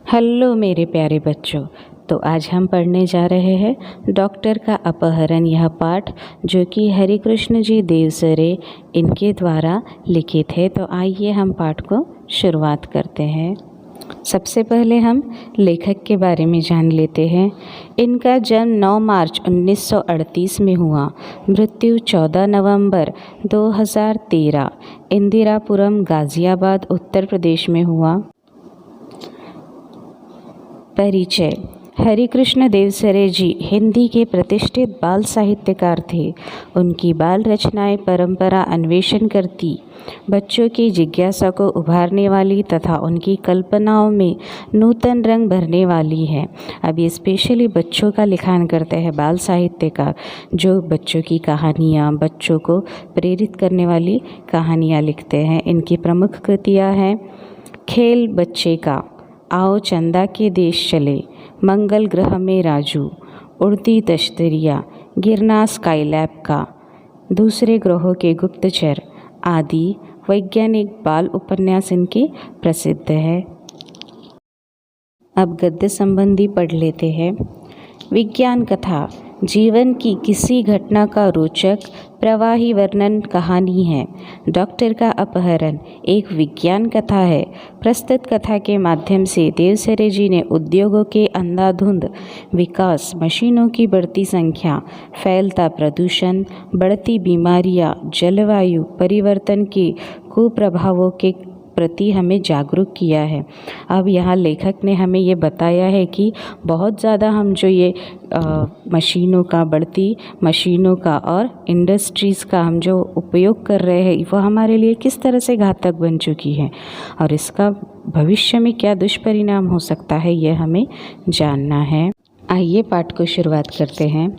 Hello मेरे प्यारे बच्चों। तो आज हम पढ़ने जा रहे हैं डॉक्टर का अपहरण, यह पाठ जो कि हरिकृष्ण जी देवसरे इनके द्वारा लिखित है। तो आइए हम पाठ को शुरुआत करते हैं। सबसे पहले हम लेखक के बारे में जान लेते हैं। इनका जन्म 9 मार्च 1938 में हुआ। मृत्यु 14 नवंबर 2013 इंदिरापुरम, गाज़ियाबाद, उत्तर प्रदेश में हुआ। परिचय। हरिकृष्ण देवसरे जी हिंदी के प्रतिष्ठित बाल साहित्यकार थे। उनकी बाल रचनाएं परंपरा अन्वेषण करती, बच्चों की जिज्ञासा को उभारने वाली तथा उनकी कल्पनाओं में नूतन रंग भरने वाली है। अब ये स्पेशली बच्चों का लिखान करते हैं बाल साहित्यकार, जो बच्चों की कहानियाँ, बच्चों को प्रेरित करने वाली कहानियाँ लिखते हैं। इनकी प्रमुख कृतियाँ हैं खेल बच्चे का, आओ चंदा के देश चले, मंगल ग्रह में राजू, उड़ती तश्तरिया, गिरना स्काईलैब का, दूसरे ग्रहों के गुप्तचर आदि वैज्ञानिक बाल उपन्यास इनके प्रसिद्ध है। अब गद्य संबंधी पढ़ लेते हैं। विज्ञान कथा जीवन की किसी घटना का रोचक प्रवाही वर्णन कहानी है। डॉक्टर का अपहरण एक विज्ञान कथा है। प्रस्तुत कथा के माध्यम से देवसरे जी ने उद्योगों के अंधाधुंध विकास, मशीनों की बढ़ती संख्या, फैलता प्रदूषण, बढ़ती बीमारियां, जलवायु परिवर्तन के कुप्रभावों के प्रति हमें जागरूक किया है। अब यहाँ लेखक ने हमें ये बताया है कि बहुत ज़्यादा हम जो ये मशीनों का, बढ़ती मशीनों का और इंडस्ट्रीज़ का हम जो उपयोग कर रहे हैं, वो हमारे लिए किस तरह से घातक बन चुकी है और इसका भविष्य में क्या दुष्परिणाम हो सकता है, ये हमें जानना है। आइए पाठ को शुरुआत करते हैं।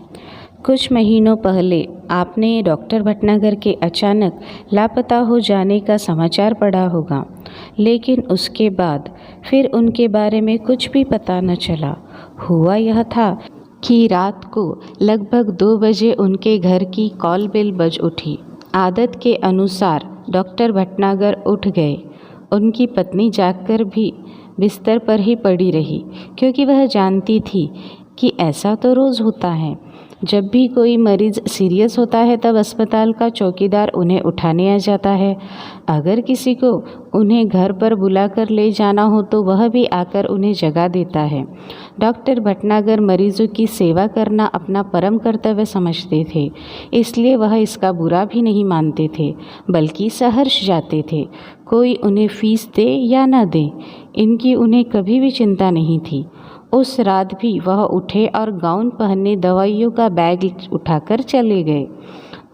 कुछ महीनों पहले आपने डॉक्टर भटनागर के अचानक लापता हो जाने का समाचार पढ़ा होगा, लेकिन उसके बाद फिर उनके बारे में कुछ भी पता न चला। हुआ यह था कि रात को लगभग 2 बजे उनके घर की कॉल बेल बज उठी। आदत के अनुसार डॉक्टर भटनागर उठ गए। उनकी पत्नी जागकर भी बिस्तर पर ही पड़ी रही, क्योंकि वह जानती थी कि ऐसा तो रोज़ होता है। जब भी कोई मरीज़ सीरियस होता है तब अस्पताल का चौकीदार उन्हें उठाने आ जाता है। अगर किसी को उन्हें घर पर बुलाकर ले जाना हो तो वह भी आकर उन्हें जगा देता है। डॉक्टर भटनागर मरीज़ों की सेवा करना अपना परम कर्तव्य समझते थे, इसलिए वह इसका बुरा भी नहीं मानते थे, बल्कि सहर्ष जाते थे। कोई उन्हें फीस दे या न दे, इनकी उन्हें कभी भी चिंता नहीं थी। उस रात भी वह उठे और गाउन पहने दवाइयों का बैग उठाकर चले गए।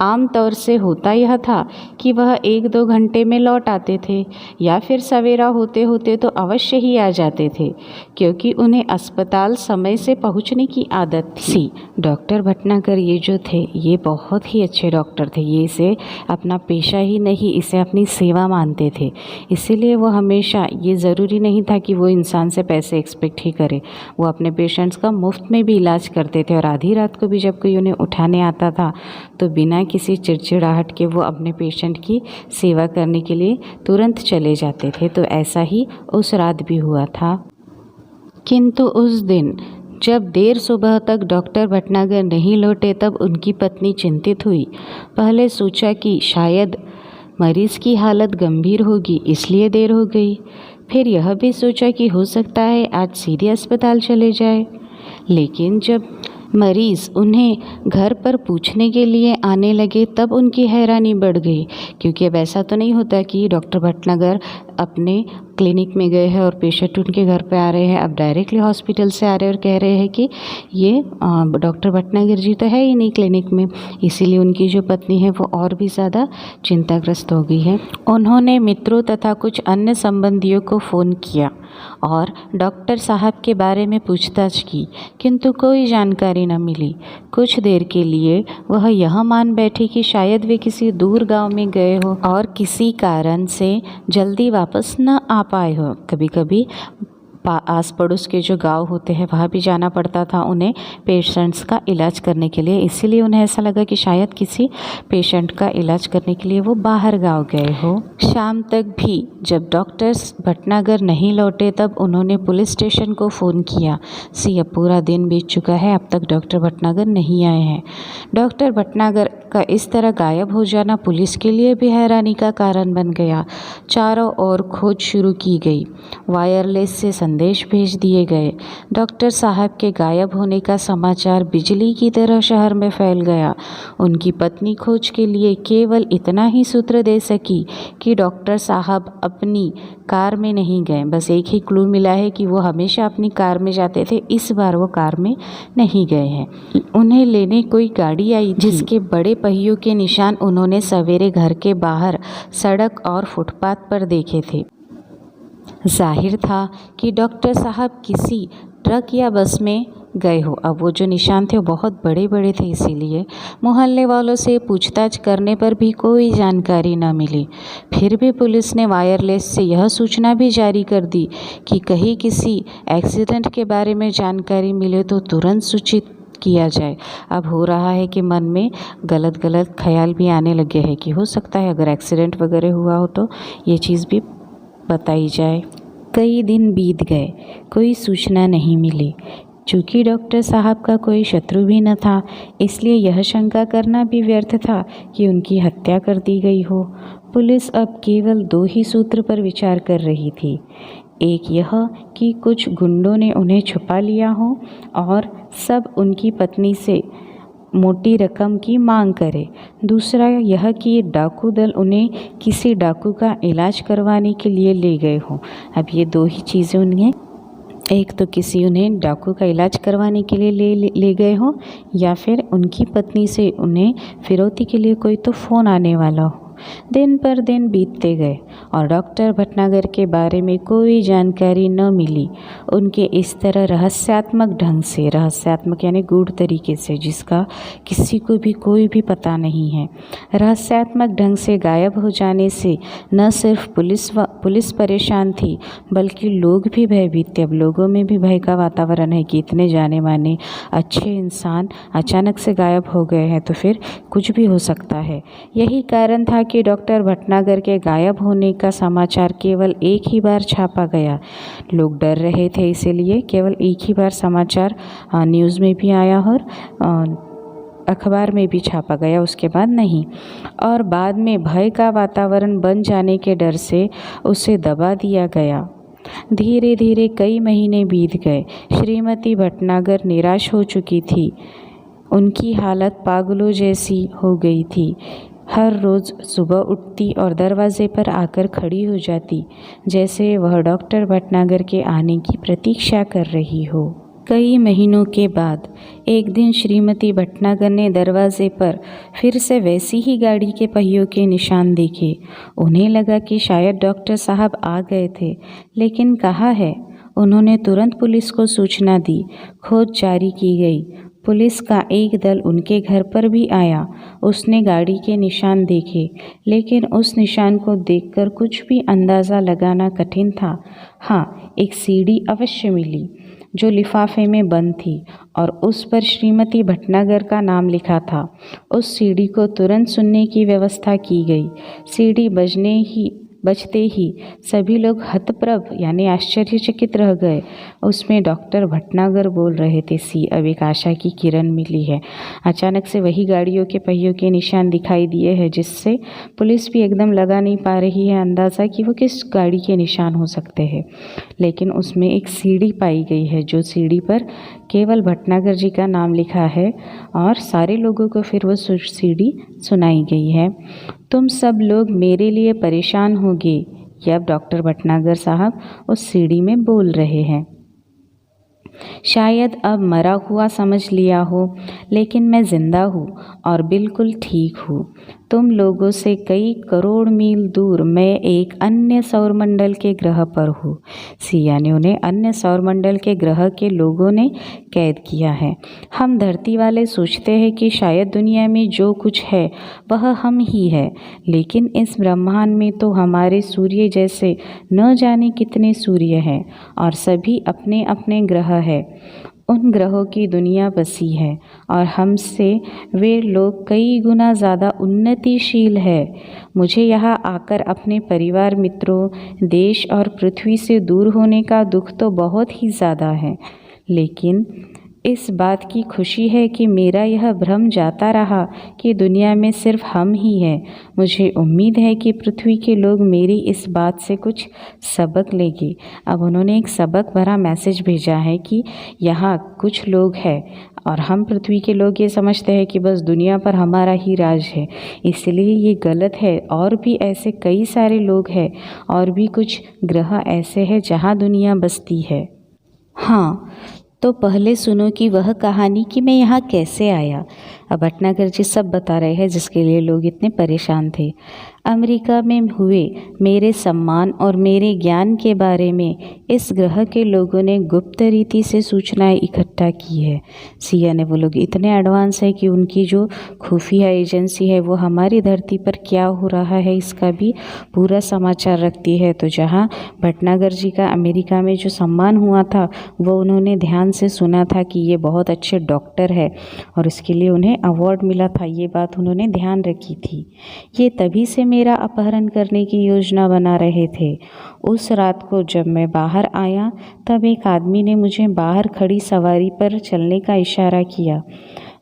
आम तौर से होता यह था कि वह 1-2 घंटे में लौट आते थे या फिर सवेरा होते होते तो अवश्य ही आ जाते थे, क्योंकि उन्हें अस्पताल समय से पहुंचने की आदत थी। डॉक्टर भटनागर ये जो थे, ये बहुत ही अच्छे डॉक्टर थे। ये इसे अपना पेशा ही नहीं, इसे अपनी सेवा मानते थे। इसीलिए वो हमेशा, ये ज़रूरी नहीं था कि वो इंसान से पैसे एक्सपेक्ट ही करे, वो अपने पेशेंट्स का मुफ्त में भी इलाज करते थे। और आधी रात को भी जब कोई उन्हें उठाने आता था तो बिना किसी चिड़चिड़ाहट के वो अपने पेशेंट की सेवा करने के लिए तुरंत चले जाते थे। तो ऐसा ही उस रात भी हुआ था। किंतु उस दिन जब देर सुबह तक डॉक्टर भटनागर नहीं लौटे तब उनकी पत्नी चिंतित हुई। पहले सोचा कि शायद मरीज़ की हालत गंभीर होगी, इसलिए देर हो गई। फिर यह भी सोचा कि हो सकता है आज सीधे अस्पताल चले जाए। लेकिन जब मरीज़ उन्हें घर पर पूछने के लिए आने लगे तब उनकी हैरानी बढ़ गई, क्योंकि अब ऐसा तो नहीं होता कि डॉक्टर भटनागर अपने क्लिनिक में गए हैं और पेशेंट उनके घर पे आ रहे हैं। अब डायरेक्टली हॉस्पिटल से आ रहे हैं और कह रहे हैं कि ये डॉक्टर भटनागर जी तो है ही नहीं क्लिनिक में। इसीलिए उनकी जो पत्नी है वो और भी ज़्यादा चिंताग्रस्त हो गई है। उन्होंने मित्रों तथा कुछ अन्य संबंधियों को फ़ोन किया और डॉक्टर साहब के बारे में पूछताछ की, किंतु कोई जानकारी न मिली। कुछ देर के लिए वह यह मान बैठी कि शायद वे किसी दूर गांव में गए हो और किसी कारण से जल्दी वापस न आ पाए हो। कभी कभी आस पड़ोस के जो गांव होते हैं वहाँ भी जाना पड़ता था उन्हें पेशेंट्स का इलाज करने के लिए। इसीलिए उन्हें ऐसा लगा कि शायद किसी पेशेंट का इलाज करने के लिए वो बाहर गांव गए हो। शाम तक भी जब डॉक्टर्स भटनागर नहीं लौटे तब उन्होंने पुलिस स्टेशन को फ़ोन किया। अब पूरा दिन बीत चुका है, अब तक डॉक्टर भटनागर नहीं आए हैं। डॉक्टर भटनागर का इस तरह गायब हो जाना पुलिस के लिए भी हैरानी का कारण बन गया। चारों ओर खोज शुरू की गई, वायरलेस से संदेश भेज दिए गए। डॉक्टर साहब के गायब होने का समाचार बिजली की तरह शहर में फैल गया। उनकी पत्नी खोज के लिए केवल इतना ही सूत्र दे सकी कि डॉक्टर साहब अपनी कार में नहीं गए। बस एक ही क्लू मिला है कि वो हमेशा अपनी कार में जाते थे, इस बार वो कार में नहीं गए हैं। उन्हें लेने कोई गाड़ी आई जिसके बड़े पहियों के निशान उन्होंने सवेरे घर के बाहर सड़क और फुटपाथ पर देखे थे। जाहिर था कि डॉक्टर साहब किसी ट्रक या बस में गए हो। अब वो जो निशान थे वो बहुत बड़े बड़े थे, इसीलिए मोहल्ले वालों से पूछताछ करने पर भी कोई जानकारी न मिली। फिर भी पुलिस ने वायरलेस से यह सूचना भी जारी कर दी कि कहीं किसी एक्सीडेंट के बारे में जानकारी मिले तो तुरंत सूचित किया जाए। अब हो रहा है कि मन में गलत गलत ख्याल भी आने लगे हैं कि हो सकता है अगर एक्सीडेंट वगैरह हुआ हो तो ये चीज़ भी बताई जाए। कई दिन बीत गए, कोई सूचना नहीं मिली। चूँकि डॉक्टर साहब का कोई शत्रु भी न था, इसलिए यह शंका करना भी व्यर्थ था कि उनकी हत्या कर दी गई हो। पुलिस अब केवल 2 ही सूत्र पर विचार कर रही थी। एक यह कि कुछ गुंडों ने उन्हें छुपा लिया हो और सब उनकी पत्नी से मोटी रकम की मांग करे। दूसरा यह कि डाकू दल उन्हें किसी डाकू का इलाज करवाने के लिए ले गए हों। अब ये 2 ही चीज़ें उन्हें, एक तो किसी उन्हें डाकू का इलाज करवाने के लिए ले गए हों, या फिर उनकी पत्नी से उन्हें फिरौती के लिए कोई तो फ़ोन आने वाला हो। दिन पर दिन बीतते गए और डॉक्टर भटनागर के बारे में कोई जानकारी न मिली। उनके इस तरह रहस्यात्मक ढंग से, रहस्यात्मक यानी गूढ़ तरीके से, जिसका किसी को भी कोई भी पता नहीं है, रहस्यात्मक ढंग से गायब हो जाने से न सिर्फ पुलिस परेशान थी बल्कि लोग भी भयभीत थे। अब लोगों में भी भय का वातावरण है कि इतने जाने माने अच्छे इंसान अचानक से गायब हो गए हैं तो फिर कुछ भी हो सकता है। यही कारण था कि डॉक्टर भटनागर के गायब होने का समाचार केवल एक ही बार छापा गया। लोग डर रहे थे, इसीलिए केवल एक ही बार समाचार न्यूज़ में भी आया और अखबार में भी छापा गया, उसके बाद नहीं। और बाद में भय का वातावरण बन जाने के डर से उसे दबा दिया गया। धीरे धीरे कई महीने बीत गए। श्रीमती भटनागर निराश हो चुकी थी। उनकी हालत पागलों जैसी हो गई थी। हर रोज़ सुबह उठती और दरवाजे पर आकर खड़ी हो जाती, जैसे वह डॉक्टर भटनागर के आने की प्रतीक्षा कर रही हो। कई महीनों के बाद एक दिन श्रीमती भटनागर ने दरवाजे पर फिर से वैसी ही गाड़ी के पहियों के निशान देखे। उन्हें लगा कि शायद डॉक्टर साहब आ गए थे, लेकिन कहाँ है? उन्होंने तुरंत पुलिस को सूचना दी। खोज जारी की गई। पुलिस का एक दल उनके घर पर भी आया। उसने गाड़ी के निशान देखे, लेकिन उस निशान को देखकर कुछ भी अंदाज़ा लगाना कठिन था। हाँ, एक सीडी अवश्य मिली जो लिफाफे में बंद थी और उस पर श्रीमती भटनागर का नाम लिखा था। उस सीडी को तुरंत सुनने की व्यवस्था की गई। सीडी बजते ही सभी लोग हतप्रभ यानी आश्चर्यचकित रह गए। उसमें डॉक्टर भटनागर बोल रहे थे, अब एक आशा की किरण मिली है। अचानक से वही गाड़ियों के पहियों के निशान दिखाई दिए हैं, जिससे पुलिस भी एकदम लगा नहीं पा रही है अंदाज़ा कि वो किस गाड़ी के निशान हो सकते हैं। लेकिन उसमें एक सीडी पाई गई है, जो सीडी पर केवल भटनागर जी का नाम लिखा है और सारे लोगों को फिर वो सीडी सुनाई गई है। तुम सब लोग मेरे लिए परेशान होगे, ये अब डॉक्टर भटनागर साहब उस सीडी में बोल रहे हैं। शायद अब मरा हुआ समझ लिया हो, लेकिन मैं ज़िंदा हूँ और बिल्कुल ठीक हूँ। तुम लोगों से कई करोड़ मील दूर मैं एक अन्य सौरमंडल के ग्रह पर हूँ। यानी उन्हें अन्य सौरमंडल के ग्रह के लोगों ने कैद किया है। हम धरती वाले सोचते हैं कि शायद दुनिया में जो कुछ है वह हम ही है, लेकिन इस ब्रह्मांड में तो हमारे सूर्य जैसे न जाने कितने सूर्य हैं और सभी अपने अपने ग्रह हैं। उन ग्रहों की दुनिया बसी है और हमसे वे लोग कई गुना ज़्यादा उन्नतिशील है। मुझे यहाँ आकर अपने परिवार, मित्रों, देश और पृथ्वी से दूर होने का दुख तो बहुत ही ज़्यादा है, लेकिन इस बात की खुशी है कि मेरा यह भ्रम जाता रहा कि दुनिया में सिर्फ हम ही हैं। मुझे उम्मीद है कि पृथ्वी के लोग मेरी इस बात से कुछ सबक लेंगे। अब उन्होंने एक सबक भरा मैसेज भेजा है कि यहाँ कुछ लोग हैं और हम पृथ्वी के लोग ये समझते हैं कि बस दुनिया पर हमारा ही राज है, इसलिए ये गलत है। और भी ऐसे कई सारे लोग हैं और भी कुछ ग्रह ऐसे हैं जहाँ दुनिया बसती है। हाँ, तो पहले सुनो कि वह कहानी कि मैं यहाँ कैसे आया। अब भटनागर जी सब बता रहे हैं जिसके लिए लोग इतने परेशान थे। अमेरिका में हुए मेरे सम्मान और मेरे ज्ञान के बारे में इस ग्रह के लोगों ने गुप्त रीति से सूचनाएं इकट्ठा की है। यानी वो लोग इतने एडवांस है कि उनकी जो खुफिया एजेंसी है वो हमारी धरती पर क्या हो रहा है इसका भी पूरा समाचार रखती है। तो जहाँ भटनागर जी का अमेरिका में जो सम्मान हुआ था वो उन्होंने ध्यान से सुना था कि ये बहुत अच्छे डॉक्टर है और इसके लिए उन्हें अवार्ड मिला था, ये बात उन्होंने ध्यान रखी थी। ये तभी से मेरा अपहरण करने की योजना बना रहे थे। उस रात को जब मैं बाहर आया तब एक आदमी ने मुझे बाहर खड़ी सवारी पर चलने का इशारा किया।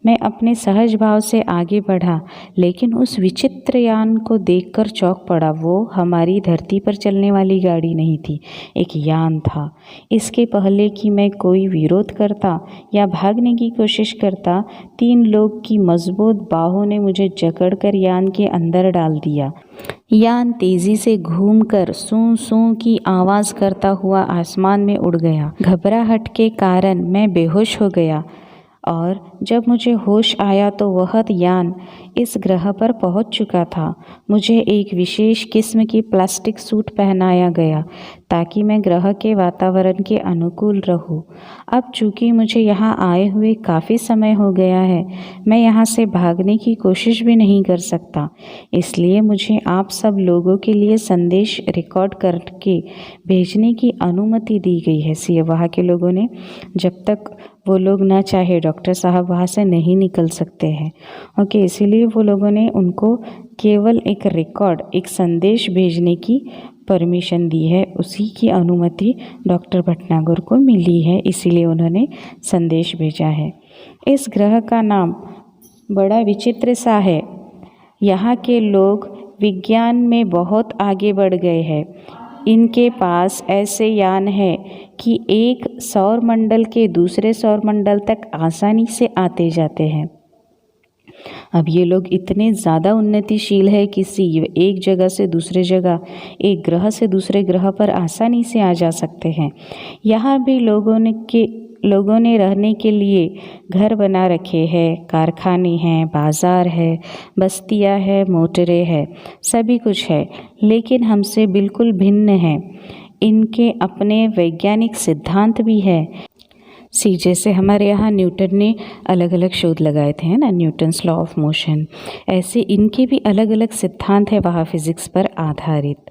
मैं अपने सहज भाव से आगे बढ़ा, लेकिन उस विचित्र यान को देखकर चौंक पड़ा। वो हमारी धरती पर चलने वाली गाड़ी नहीं थी, एक यान था। इसके पहले कि मैं कोई विरोध करता या भागने की कोशिश करता, 3 लोग की मजबूत बाहों ने मुझे जकड़कर यान के अंदर डाल दिया। यान तेजी से घूमकर सूं सूं की आवाज़ करता हुआ आसमान में उड़ गया। घबराहट के कारण मैं बेहोश हो गया और जब मुझे होश आया तो वह यान इस ग्रह पर पहुंच चुका था। मुझे एक विशेष किस्म की प्लास्टिक सूट पहनाया गया ताकि मैं ग्रह के वातावरण के अनुकूल रहूं। अब चूंकि मुझे यहाँ आए हुए काफ़ी समय हो गया है, मैं यहाँ से भागने की कोशिश भी नहीं कर सकता। इसलिए मुझे आप सब लोगों के लिए संदेश रिकॉर्ड करके भेजने की अनुमति दी गई है। सी वहाँ के लोगों ने, जब तक वो लोग ना चाहे डॉक्टर साहब वहाँ से नहीं निकल सकते हैं। ओके, इसीलिए वो लोगों ने उनको केवल एक रिकॉर्ड, एक संदेश भेजने की परमिशन दी है। उसी की अनुमति डॉक्टर भटनागर को मिली है, इसीलिए उन्होंने संदेश भेजा है। इस ग्रह का नाम बड़ा विचित्र सा है। यहाँ के लोग विज्ञान में बहुत आगे बढ़ गए हैं। इनके पास ऐसे यान है कि एक सौरमंडल के दूसरे सौरमंडल तक आसानी से आते जाते हैं। अब ये लोग इतने ज़्यादा उन्नतिशील है कि एक जगह से दूसरे जगह, एक ग्रह से दूसरे ग्रह पर आसानी से आ जा सकते हैं। यहाँ भी लोगों ने रहने के लिए घर बना रखे हैं, कारखाने हैं, बाज़ार है, बस्तियाँ है, मोटरें हैं, सभी कुछ है, लेकिन हमसे बिल्कुल भिन्न है। इनके अपने वैज्ञानिक सिद्धांत भी है। जैसे हमारे यहाँ न्यूटन ने अलग अलग शोध लगाए थे ना, न्यूटन्स लॉ ऑफ मोशन, ऐसे इनके भी अलग अलग सिद्धांत है वहाँ फिज़िक्स पर आधारित।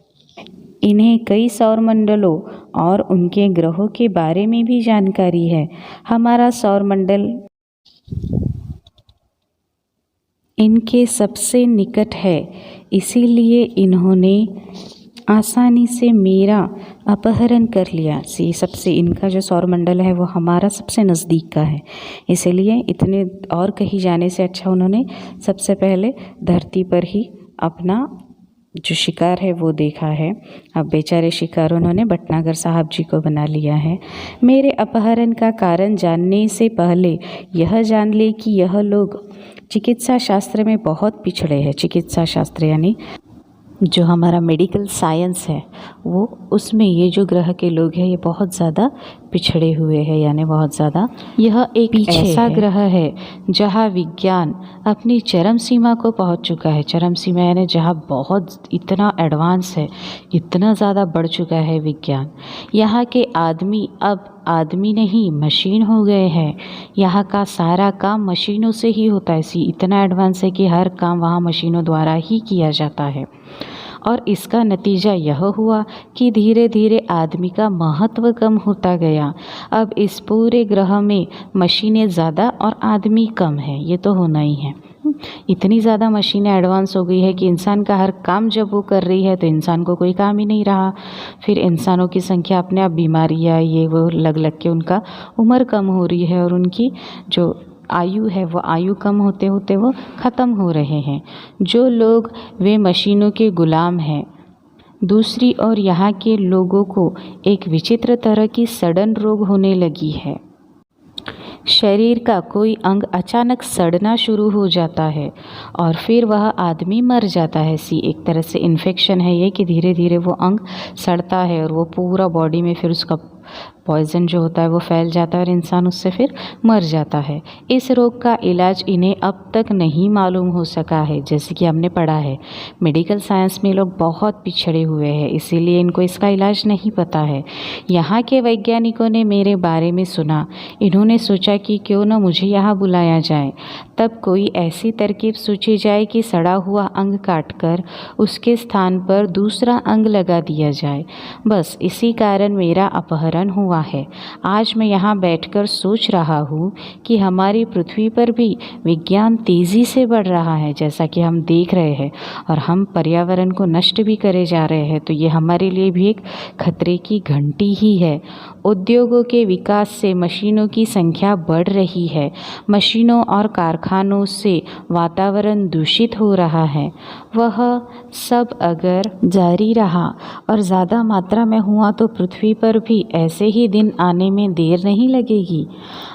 इन्हें कई सौरमंडलों और उनके ग्रहों के बारे में भी जानकारी है। हमारा सौरमंडल इनके सबसे निकट है, इसीलिए इन्होंने आसानी से मेरा अपहरण कर लिया। सबसे इनका जो सौरमंडल है वो हमारा सबसे नज़दीक का है, इसीलिए इतने और कहीं जाने से अच्छा उन्होंने सबसे पहले धरती पर ही अपना जो शिकार है वो देखा है। अब बेचारे शिकार उन्होंने भटनागर साहब जी को बना लिया है। मेरे अपहरण का कारण जानने से पहले यह जान ले कि यह लोग चिकित्सा शास्त्र में बहुत पिछड़े हैं। चिकित्सा शास्त्र यानी जो हमारा मेडिकल साइंस है वो उसमें ये जो ग्रह के लोग हैं ये बहुत ज़्यादा पिछड़े हुए हैं, यानी बहुत ज़्यादा यह एक ऐसा ग्रह है जहाँ विज्ञान अपनी चरम सीमा को पहुँच चुका है। चरम सीमा यानी जहाँ बहुत इतना एडवांस है, इतना ज़्यादा बढ़ चुका है विज्ञान। यहाँ के आदमी अब आदमी नहीं मशीन हो गए हैं। यहाँ का सारा काम मशीनों से ही होता है। इतना एडवांस है कि हर काम वहाँ मशीनों द्वारा ही किया जाता है। और इसका नतीजा यह हुआ कि धीरे धीरे आदमी का महत्व कम होता गया। अब इस पूरे ग्रह में मशीनें ज़्यादा और आदमी कम है, ये तो होना ही है। इतनी ज़्यादा मशीनें एडवांस हो गई है कि इंसान का हर काम जब वो कर रही है तो इंसान को कोई काम ही नहीं रहा। फिर इंसानों की संख्या अपने आप बीमारियाँ ये वो लग लग के उनका उम्र कम हो रही है और उनकी जो आयु है वो आयु कम होते होते वो ख़त्म हो रहे हैं। जो लोग वे मशीनों के गुलाम हैं। दूसरी ओर यहाँ के लोगों को एक विचित्र तरह की सडन रोग होने लगी है। शरीर का कोई अंग अचानक सड़ना शुरू हो जाता है और फिर वह आदमी मर जाता है। एक तरह से इन्फेक्शन है ये कि धीरे धीरे वो अंग सड़ता है और वो पूरा बॉडी में फिर उसका पॉइज़न जो होता है वो फैल जाता है और इंसान उससे फिर मर जाता है। इस रोग का इलाज इन्हें अब तक नहीं मालूम हो सका है। जैसे कि हमने पढ़ा है मेडिकल साइंस में लोग बहुत पिछड़े हुए हैं, इसीलिए इनको इसका इलाज नहीं पता है। यहाँ के वैज्ञानिकों ने मेरे बारे में सुना। इन्होंने सोचा कि क्यों न मुझे यहाँ बुलाया जाए। तब कोई ऐसी तरकीब सोची जाए कि सड़ा हुआ अंग काटकर उसके स्थान पर दूसरा अंग लगा दिया जाए। बस इसी कारण मेरा अपहरण हुआ है। आज मैं यहाँ बैठकर सोच रहा हूँ कि हमारी पृथ्वी पर भी विज्ञान तेज़ी से बढ़ रहा है, जैसा कि हम देख रहे हैं, और हम पर्यावरण को नष्ट भी करे जा रहे हैं। तो ये हमारे लिए भी एक खतरे की घंटी ही है। उद्योगों के विकास से मशीनों की संख्या बढ़ रही है। मशीनों और कारखानों से वातावरण दूषित हो रहा है। वह सब अगर जारी रहा और ज़्यादा मात्रा में हुआ तो पृथ्वी पर भी ऐसे ही दिन आने में देर नहीं लगेगी।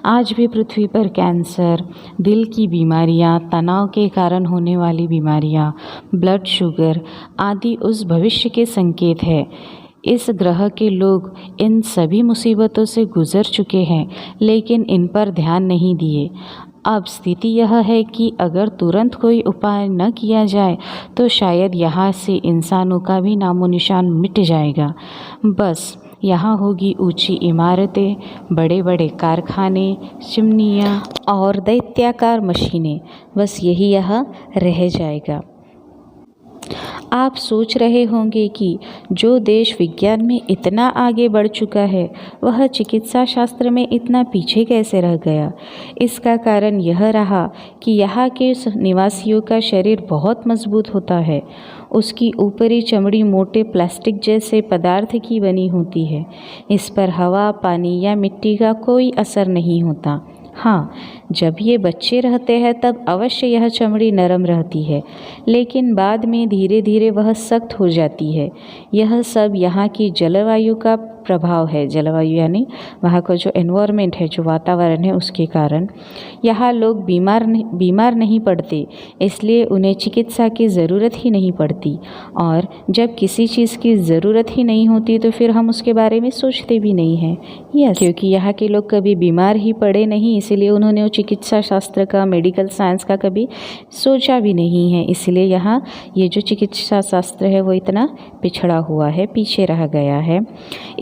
आज भी पृथ्वी पर कैंसर, दिल की बीमारियां, तनाव के कारण होने वाली बीमारियां, ब्लड शुगर आदि उस भविष्य के संकेत है। इस ग्रह के लोग इन सभी मुसीबतों से गुजर चुके हैं, लेकिन इन पर ध्यान नहीं दिए। अब स्थिति यह है कि अगर तुरंत कोई उपाय न किया जाए तो शायद यहाँ से इंसानों का भी नामो निशान मिट जाएगा। बस यहाँ होगी ऊंची इमारतें, बड़े बड़े कारखाने, चिमनियाँ और दैत्याकार मशीनें। बस यही यहाँ रह जाएगा। आप सोच रहे होंगे कि जो देश विज्ञान में इतना आगे बढ़ चुका है वह चिकित्सा शास्त्र में इतना पीछे कैसे रह गया। इसका कारण यह रहा कि यहाँ के निवासियों का शरीर बहुत मजबूत होता है। उसकी ऊपरी चमड़ी मोटे प्लास्टिक जैसे पदार्थ की बनी होती है। इस पर हवा, पानी या मिट्टी का कोई असर नहीं होता। हाँ, जब ये बच्चे रहते हैं तब अवश्य यह चमड़ी नरम रहती है, लेकिन बाद में धीरे धीरे वह सख्त हो जाती है। यह सब यहाँ की जलवायु का प्रभाव है। जलवायु यानी वहाँ का जो एनवायरनमेंट है, जो वातावरण है, उसके कारण यहाँ लोग बीमार नहीं पड़ते, इसलिए उन्हें चिकित्सा की ज़रूरत ही नहीं पड़ती। और जब किसी चीज़ की ज़रूरत ही नहीं होती तो फिर हम उसके बारे में सोचते भी नहीं हैं। क्योंकि यहाँ के लोग कभी बीमार ही पड़े नहीं, इसीलिए उन्होंने वो चिकित्सा शास्त्र का, मेडिकल साइंस का कभी सोचा भी नहीं है। इसलिए यहाँ ये जो चिकित्सा शास्त्र है वो इतना पिछड़ा हुआ है, पीछे रह गया है।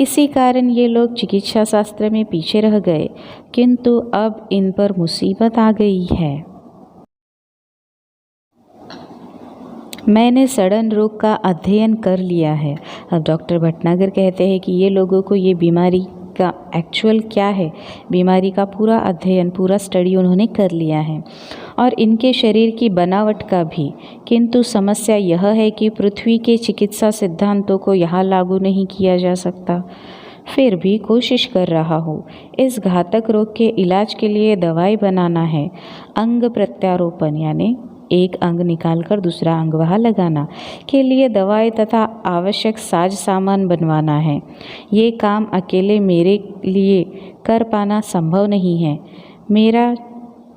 इसी कारण ये लोग चिकित्सा शास्त्र में पीछे रह गए, किंतु अब इन पर मुसीबत आ गई है। मैंने सड़न रोग का अध्ययन कर लिया है। अब डॉक्टर भटनागर कहते हैं कि ये लोगों को ये बीमारी का एक्चुअल क्या है, बीमारी का पूरा अध्ययन, पूरा स्टडी उन्होंने कर लिया है, और इनके शरीर की बनावट का भी। किंतु समस्या यह है कि पृथ्वी के चिकित्सा सिद्धांतों को यहाँ लागू नहीं किया जा सकता। फिर भी कोशिश कर रहा हूँ। इस घातक रोग के इलाज के लिए दवाई बनाना है। अंग प्रत्यारोपण यानी एक अंग निकालकर दूसरा अंग वहाँ लगाना के लिए दवाई तथा आवश्यक साज सामान बनवाना है। ये काम अकेले मेरे लिए कर पाना संभव नहीं है। मेरा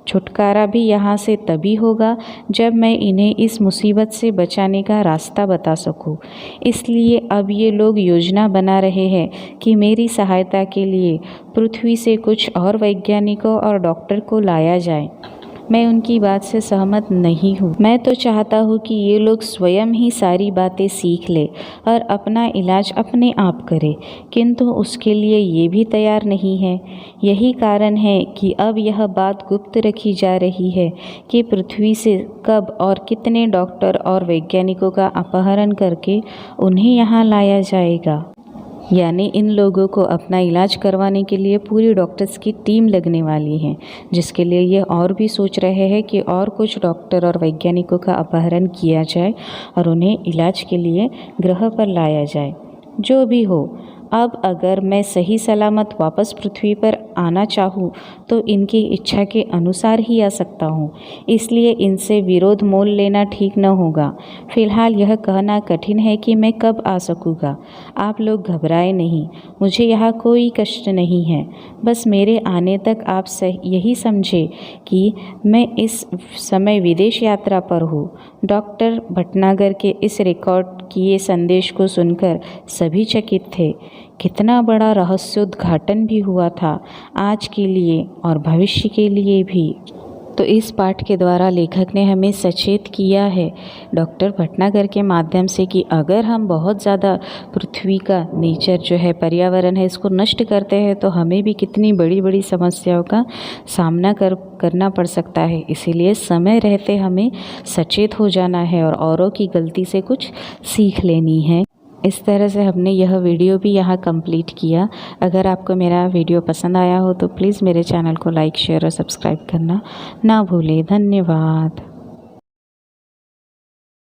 छुटकारा भी यहाँ से तभी होगा जब मैं इन्हें इस मुसीबत से बचाने का रास्ता बता सकूं। इसलिए अब ये लोग योजना बना रहे हैं कि मेरी सहायता के लिए पृथ्वी से कुछ और वैज्ञानिकों और डॉक्टर को लाया जाए। मैं उनकी बात से सहमत नहीं हूँ। मैं तो चाहता हूँ कि ये लोग स्वयं ही सारी बातें सीख ले और अपना इलाज अपने आप करे, किंतु उसके लिए ये भी तैयार नहीं है। यही कारण है कि अब यह बात गुप्त रखी जा रही है कि पृथ्वी से कब और कितने डॉक्टर और वैज्ञानिकों का अपहरण करके उन्हें यहाँ लाया जाएगा। यानी इन लोगों को अपना इलाज करवाने के लिए पूरी डॉक्टर्स की टीम लगने वाली है, जिसके लिए ये और भी सोच रहे हैं कि और कुछ डॉक्टर और वैज्ञानिकों का अपहरण किया जाए और उन्हें इलाज के लिए ग्रह पर लाया जाए। जो भी हो, अब अगर मैं सही सलामत वापस पृथ्वी पर आना चाहूँ तो इनकी इच्छा के अनुसार ही आ सकता हूँ, इसलिए इनसे विरोध मोल लेना ठीक न होगा। फिलहाल यह कहना कठिन है कि मैं कब आ सकूँगा। आप लोग घबराए नहीं, मुझे यहाँ कोई कष्ट नहीं है। बस मेरे आने तक आप यही समझे कि मैं इस समय विदेश यात्रा पर हूँ। डॉक्टर भटनागर के इस रिकॉर्ड किए संदेश को सुनकर सभी चकित थे। कितना बड़ा रहस्योद्घाटन भी हुआ था, आज के लिए और भविष्य के लिए भी। तो इस पाठ के द्वारा लेखक ने हमें सचेत किया है डॉक्टर भटनागर के माध्यम से कि अगर हम बहुत ज़्यादा पृथ्वी का नेचर जो है, पर्यावरण है, इसको नष्ट करते हैं तो हमें भी कितनी बड़ी बड़ी समस्याओं का सामना करना पड़ सकता है। इसीलिए समय रहते हमें सचेत हो जाना है और औरों की गलती से कुछ सीख लेनी है। इस तरह से हमने यह वीडियो भी यहाँ कंप्लीट किया। अगर आपको मेरा वीडियो पसंद आया हो तो प्लीज़ मेरे चैनल को लाइक, शेयर और सब्सक्राइब करना ना भूलें। धन्यवाद।